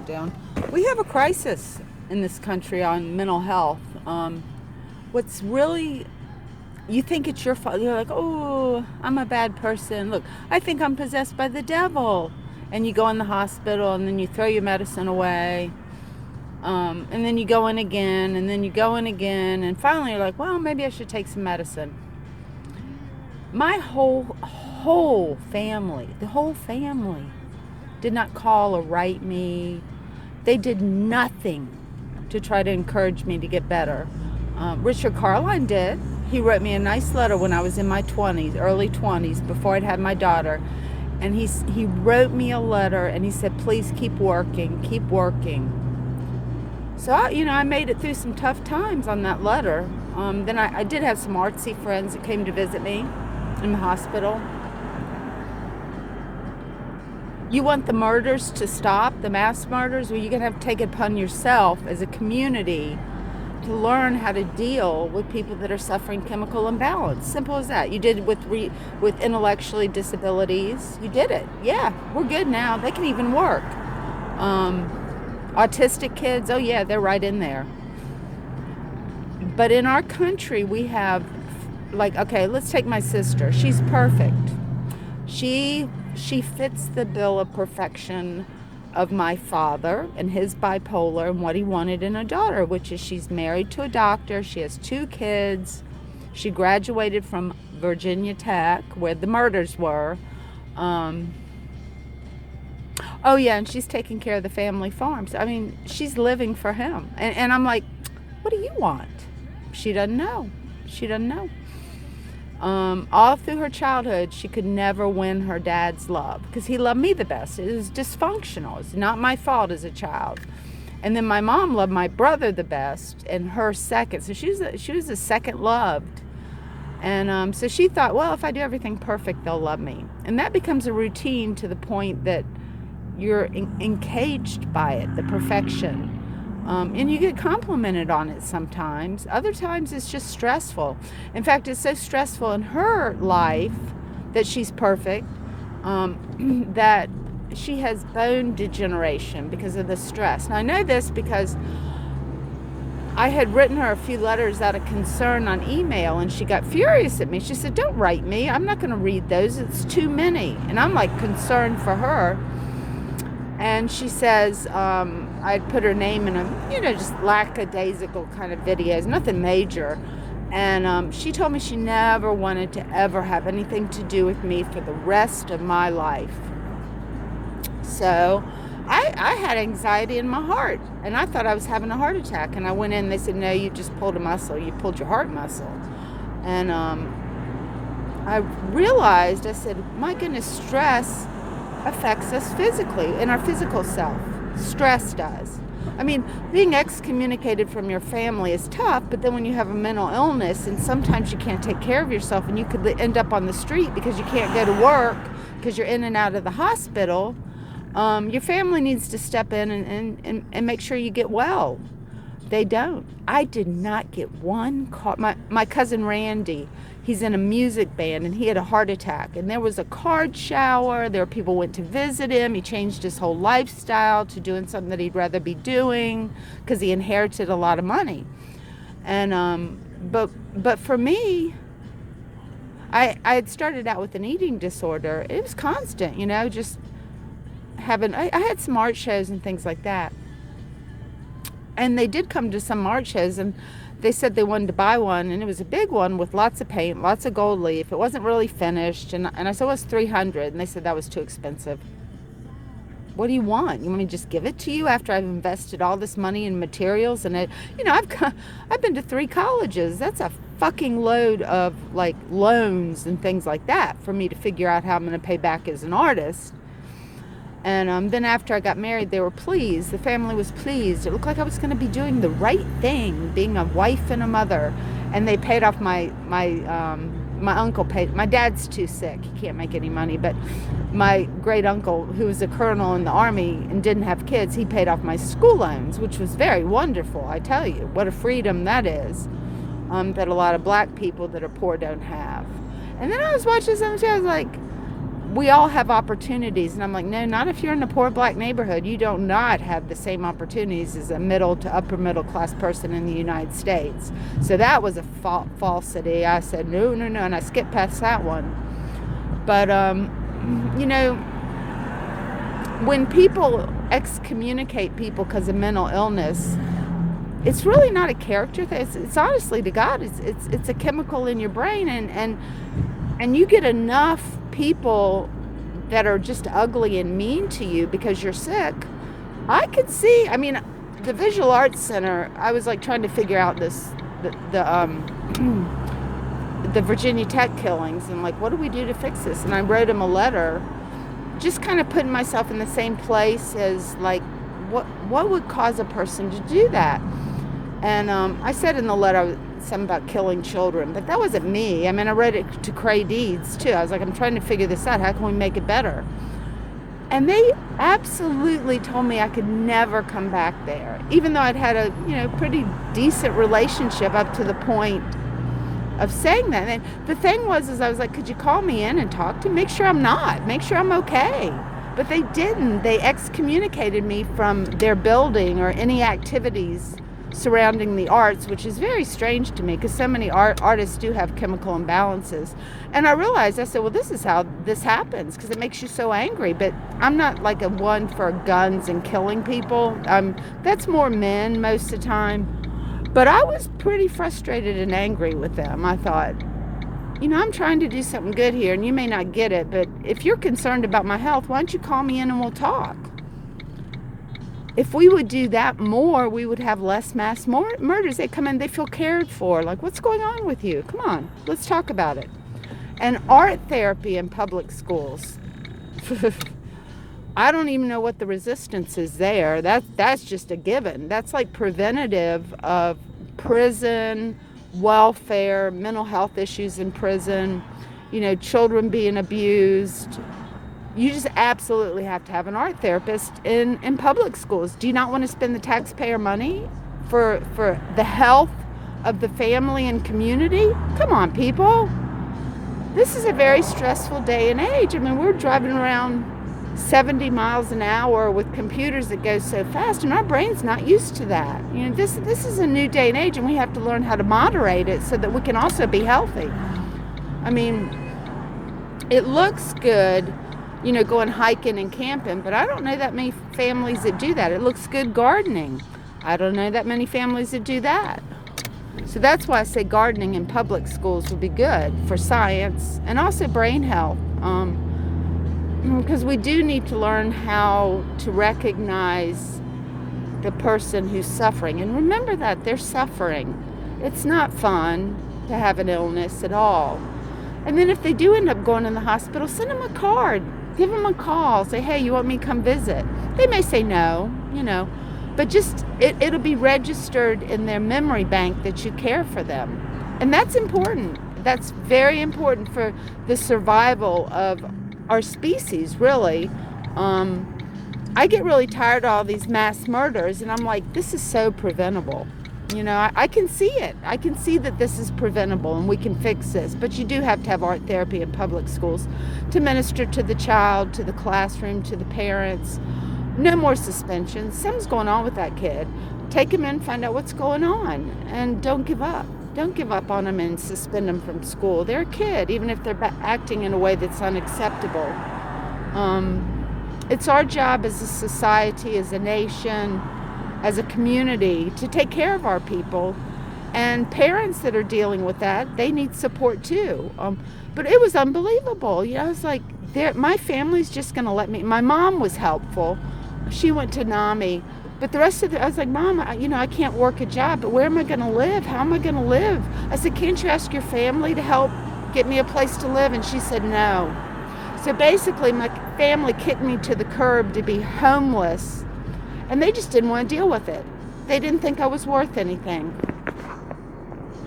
down. We have a crisis in this country on mental health. What's really, you think it's your fault. You're like, oh, I'm a bad person. Look, I think I'm possessed by the devil. And you go in the hospital and then you throw your medicine away. And then you go in again and then you go in again. And finally you're like, well, maybe I should take some medicine. My whole family, the whole family did not call or write me. They did nothing to try to encourage me to get better. Richard Carline did. He wrote me a nice letter when I was in my 20s, early 20s, before I'd had my daughter. And he wrote me a letter and he said, please keep working, keep working. So, I made it through some tough times on that letter. Then I did have some artsy friends that came to visit me in the hospital. You want the murders to stop, the mass murders? Well, you're going to have to take it upon yourself as a community to learn how to deal with people that are suffering chemical imbalance. Simple as that. You did it with intellectually disabilities. You did it. Yeah, we're good now. They can even work. Autistic kids, oh yeah, they're right in there. But in our country, we have, okay, let's take my sister. She's perfect. She fits the bill of perfection of my father and his bipolar and what he wanted in a daughter, which is she's married to a doctor, she has 2 kids, she graduated from Virginia Tech, where the murders were. Oh yeah, and she's taking care of the family farms. I mean, she's living for him. And I'm like, what do you want? She doesn't know. She doesn't know. All through her childhood, she could never win her dad's love because he loved me the best. It was dysfunctional. It's not my fault as a child. And then my mom loved my brother the best and her second. So she was the second loved. And so she thought, well, if I do everything perfect, they'll love me. And that becomes a routine to the point that you're encaged by it, the perfection. And you get complimented on it sometimes. Other times it's just stressful. In fact, it's so stressful in her life that she's perfect, that she has bone degeneration because of the stress. Now, I know this because I had written her a few letters out of concern on email, and she got furious at me. She said, don't write me. I'm not going to read those. It's too many. And I'm like concerned for her. And she says, I'd put her name in a, just lackadaisical kind of videos, nothing major. And she told me she never wanted to ever have anything to do with me for the rest of my life. So I had anxiety in my heart, and I thought I was having a heart attack. And I went in, and they said, no, you just pulled a muscle. You pulled your heart muscle. And I realized, I said, my goodness, stress affects us physically, in our physical self. Stress does. I mean, being excommunicated from your family is tough, but then when you have a mental illness and sometimes you can't take care of yourself and you could end up on the street because you can't go to work because you're in and out of the hospital, your family needs to step in and make sure you get well. They don't. I did not get one call. My cousin Randy, he's in a music band, and he had a heart attack. And there was a card shower. There were people went to visit him. He changed his whole lifestyle to doing something that he'd rather be doing because he inherited a lot of money. And but for me, I had started out with an eating disorder. It was constant, just having. I had some art shows and things like that. And they did come to some art shows, and they said they wanted to buy one, and it was a big one with lots of paint, lots of gold leaf. It wasn't really finished, and I said, well, it was $300, and they said that was too expensive. What do you want? You want me to just give it to you after I've invested all this money in materials? And I've been to 3 colleges. That's a fucking load of loans and things like that for me to figure out how I'm going to pay back as an artist. And then after I got married, they were pleased. The family was pleased. It looked like I was going to be doing the right thing, being a wife and a mother. And they paid off my uncle paid. My dad's too sick. He can't make any money. But my great uncle, who was a colonel in the army and didn't have kids, he paid off my school loans, which was very wonderful. I tell you, what a freedom that is, that a lot of black people that are poor don't have. And then I was watching something. I was like, we all have opportunities. And I'm like, no, not if you're in a poor black neighborhood. You do not have the same opportunities as a middle to upper middle class person in the United States. So that was a falsity. I said, no, and I skipped past that one. But, you know, when people excommunicate people because of mental illness, it's really not a character thing. It's honestly to God, it's a chemical in your brain, and you get enough people that are just ugly and mean to you because you're sick. I could see, I mean, the Visual Arts Center, I was like trying to figure out the Virginia Tech killings, and like, what do we do to fix this? And I wrote him a letter, just kind of putting myself in the same place as like, what would cause a person to do that? And I said in the letter something about killing children, but that wasn't me. I mean, I read it to Cray Deeds too. I was like, I'm trying to figure this out. How can we make it better? And they absolutely told me I could never come back there, even though I'd had a, you know, pretty decent relationship up to the point of saying that. And the thing was, I was like, could you call me in and talk to me? Make sure I'm okay. But they didn't. They excommunicated me from their building or any activities surrounding the arts, which is very strange to me because so many artists do have chemical imbalances. And I realized, I said, well, this is how this happens because it makes you so angry. But I'm not like a one for guns and killing people. That's more men most of the time. But I was pretty frustrated and angry with them. I thought, you know, I'm trying to do something good here and you may not get it, but if you're concerned about my health, why don't you call me in and we'll talk? If we would do that more, we would have less mass murders. They come in, they feel cared for. Like, what's going on with you? Come on, let's talk about it. And art therapy in public schools. I don't even know what the resistance is there. That's just a given. That's like preventative of prison, welfare, mental health issues in prison, you know, children being abused. You just absolutely have to have an art therapist in public schools. Do you not want to spend the taxpayer money for the health of the family and community? Come on, people. This is a very stressful day and age. I mean, we're driving around 70 miles an hour with computers that go so fast, and our brain's not used to that. You know, this is a new day and age, and we have to learn how to moderate it so that we can also be healthy. I mean, it looks good, you know, going hiking and camping, but I don't know that many families that do that. It looks good gardening. I don't know that many families that do that. So that's why I say gardening in public schools would be good for science and also brain health. Because we do need to learn how to recognize the person who's suffering. And remember that they're suffering. It's not fun to have an illness at all. And then if they do end up going in the hospital, send them a card. Give them a call. Say, hey, you want me to come visit? They may say no, you know. But just, it'll be registered in their memory bank that you care for them. And that's important. That's very important for the survival of our species, really. I get really tired of all these mass murders, and I'm like, this is so preventable. You know, I can see it. I can see that this is preventable and we can fix this. But you do have to have art therapy in public schools to minister to the child, to the classroom, to the parents. No more suspensions. Something's going on with that kid. Take him in, find out what's going on, and don't give up. Don't give up on them and suspend them from school. They're a kid, even if they're acting in a way that's unacceptable. It's our job as a society, as a nation, as a community, to take care of our people. And parents that are dealing with that, they need support too. But it was unbelievable. You know, I was like, my family's just going to let me. My mom was helpful. She went to NAMI. But the rest of I was like, Mom, I can't work a job, but where am I going to live? How am I going to live? I said, can't you ask your family to help get me a place to live? And she said, no. So basically, my family kicked me to the curb to be homeless, and they just didn't want to deal with it. They didn't think I was worth anything.